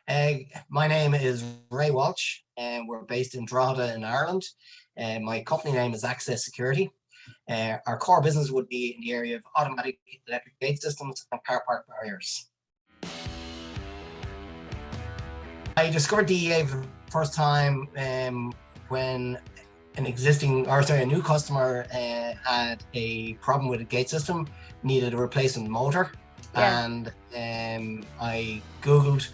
Uh, my name is Ray Walsh, and we're based in Drogheda in Ireland. My company name is Access Security. Our core business would be in the area of automatic electric gate systems and car park barriers. I discovered DEA for the first time when a new customer had a problem with a gate system, needed a replacement motor, and I Googled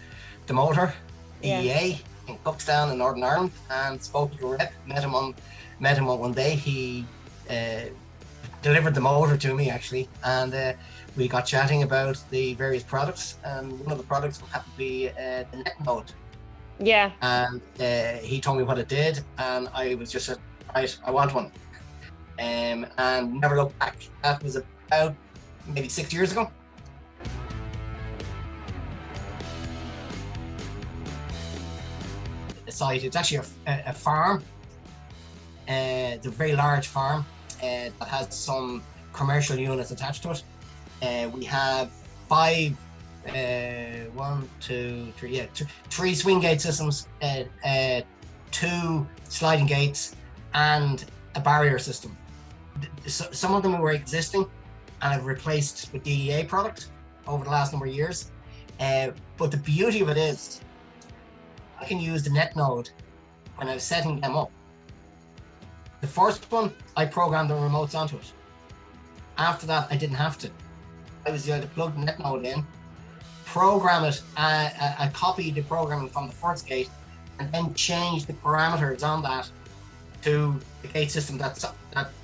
the motor, DEA in Cookstown in Northern Ireland, and spoke to a rep. Met him on one day. He delivered the motor to me actually, and we got chatting about the various products. And one of the products happened to be the net node. Yeah. And he told me what it did, and I was just said, right, I want one, and never looked back. That was about maybe 6 years ago. The site, it's actually a farm. It's a very large farm that has some commercial units attached to it. We have three swing gate systems, 2 sliding gates, and a barrier system. Some of them were existing and I've replaced with DEA product over the last number of years. But the beauty of it is I can use the net node when I was setting them up. The first one, I programmed the remotes onto it. After that, I didn't have to. I was able to plug the net node in, program it, I copied the programming from the first gate, and then change the parameters on that to the gate system that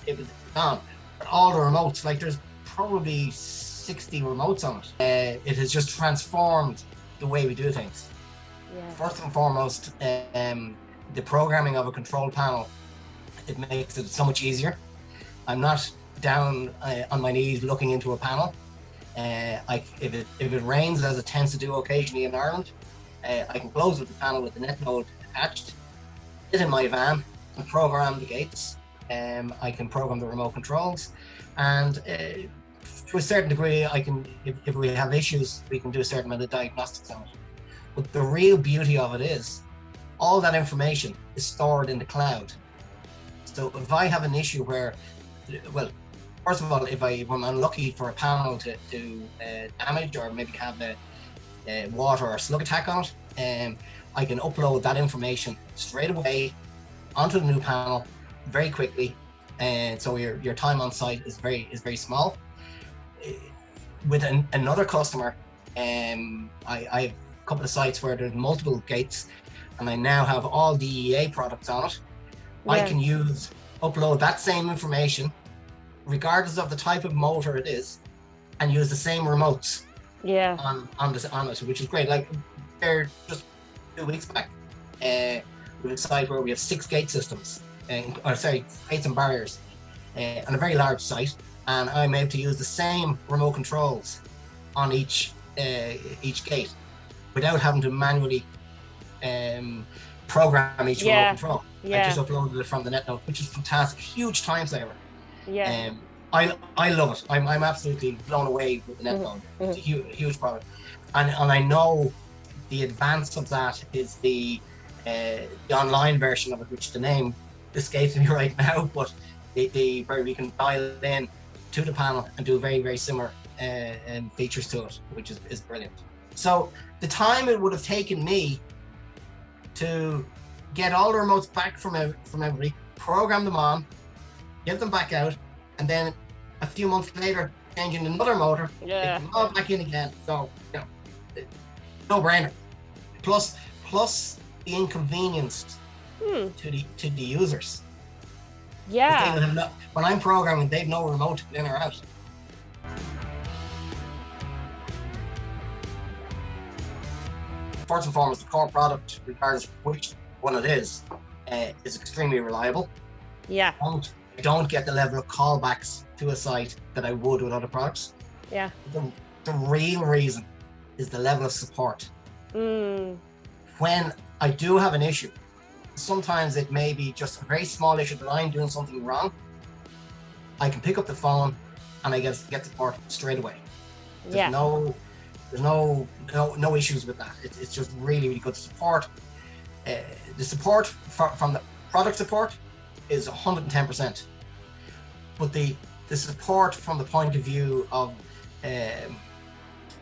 it was on. But all the remotes, like there's probably 60 remotes on it. It has just transformed the way we do things. Yeah. First and foremost, the programming of a control panel, it makes it so much easier. I'm not down on my knees looking into a panel. If it rains, as it tends to do occasionally in Ireland, I can close with the panel with the net node attached, sit in my van and program the gates. I can program the remote controls, and to a certain degree, I can, if we have issues, we can do a certain amount of diagnostics on it. But the real beauty of it is all that information is stored in the cloud. So if I have an issue where, well, first of all, when I'm unlucky for a panel to damage or maybe have a water or slug attack on it, I can upload that information straight away onto the new panel very quickly, and so your time on site is very small. With another customer, I have a couple of sites where there's multiple gates, and I now have all DEA products on it. Yeah. I can upload that same information regardless of the type of motor it is, and use the same remotes on it, which is great. Like there just 2 weeks back, we have a site where we have 6 gate systems, gates and barriers, on a very large site, and I'm able to use the same remote controls on each gate without having to manually program each remote control. I just uploaded it from the net node, which is fantastic, huge time saver. Yeah. I love it. I'm absolutely blown away with the net node. It's a huge product, and I know the advance of that is the online version of it, which the name escapes me right now, but where we can dial in to the panel and do very similar features to it, which is brilliant. So the time it would have taken me to get all the remotes back from everybody, program them on, get them back out, and then a few months later changing another motor, get them all back in again. So, no brainer. Plus the inconvenience to the users. Yeah. When I'm programming, they've no remote in or out. First and foremost, the core product, regardless of which one it is extremely reliable. Yeah. I don't get the level of callbacks to a site that I would with other products. Yeah. The real reason is the level of support. When I do have an issue, sometimes it may be just a very small issue that I'm doing something wrong. I can pick up the phone and I get support straight away. There's There's no issues with that. It's just really good support. The support from the product support is 110%, but the support from the point of view of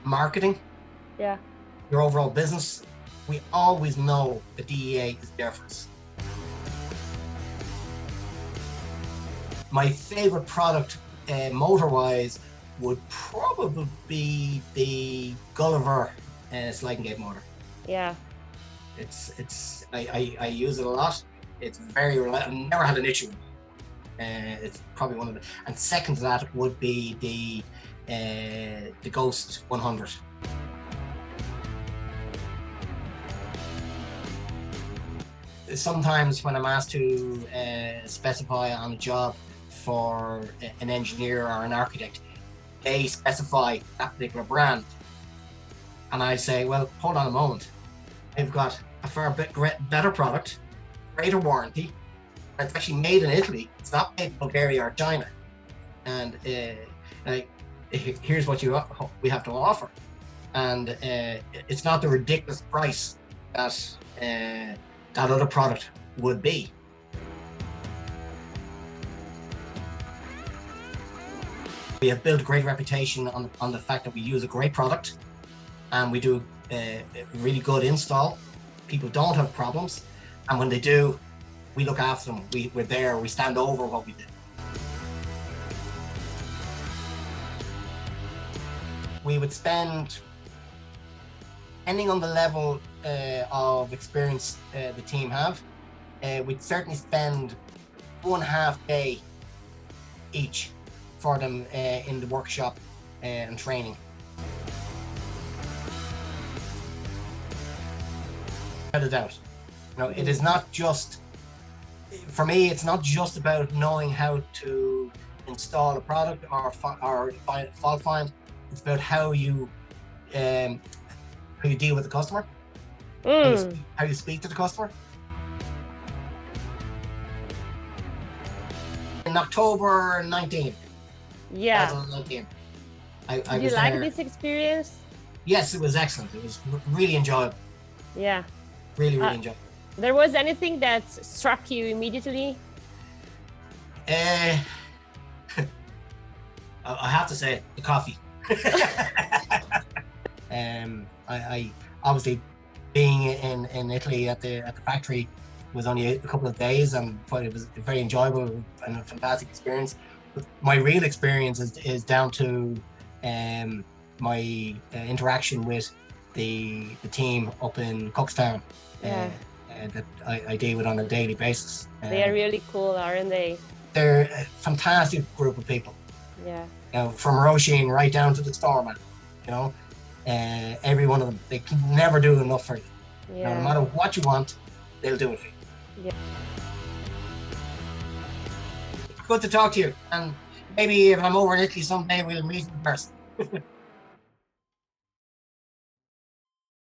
marketing, Yeah. your overall business, we always know the DEA is there for us. My favorite product, motor-wise, would probably be the Gulliver sliding gate motor. Yeah. I use it a lot. It's very reliable. I've never had an issue. It's probably one of the. And second to that would be the Ghost 100. Sometimes when I'm asked to specify on a job for an engineer or an architect, they specify that particular brand, and I say, well, hold on a moment, I've got a far bit better product, greater warranty, and it's actually made in Italy. It's not made in Bulgaria or China, and here's what we have to offer, and it's not the ridiculous price that that other product would be. We have built a great reputation on the fact that we use a great product and we do a really good install. People don't have problems, and when they do, we look after them. We're there, we stand over what we do. We would spend, depending on the level of experience the team have, we'd certainly spend 1.5 day each for them in the workshop and training. Without a doubt, it is not just, for me, it's not just about knowing how to install a product or fault find. It's about how you deal with the customer, how you speak to the customer. In October 19, Yeah. 2019, I Did you was like there. this experience? Yes, it was excellent. It was really enjoyable. Yeah. Really enjoyable. There was anything that struck you immediately? I have to say, the coffee. I obviously, being in Italy at the factory was only a couple of days, and but it was very enjoyable and a fantastic experience. But my real experience is down to my interaction with the team up in Cookstown. Yeah. That I deal with on a daily basis. They are really cool, aren't they? They're a fantastic group of people. Yeah. From Roisin right down to the storeman, every one of them, they can never do enough for you. Yeah. No matter what you want, they'll do it for you. Yeah. Good to talk to you, and maybe if I'm over in Italy someday, we'll meet in person.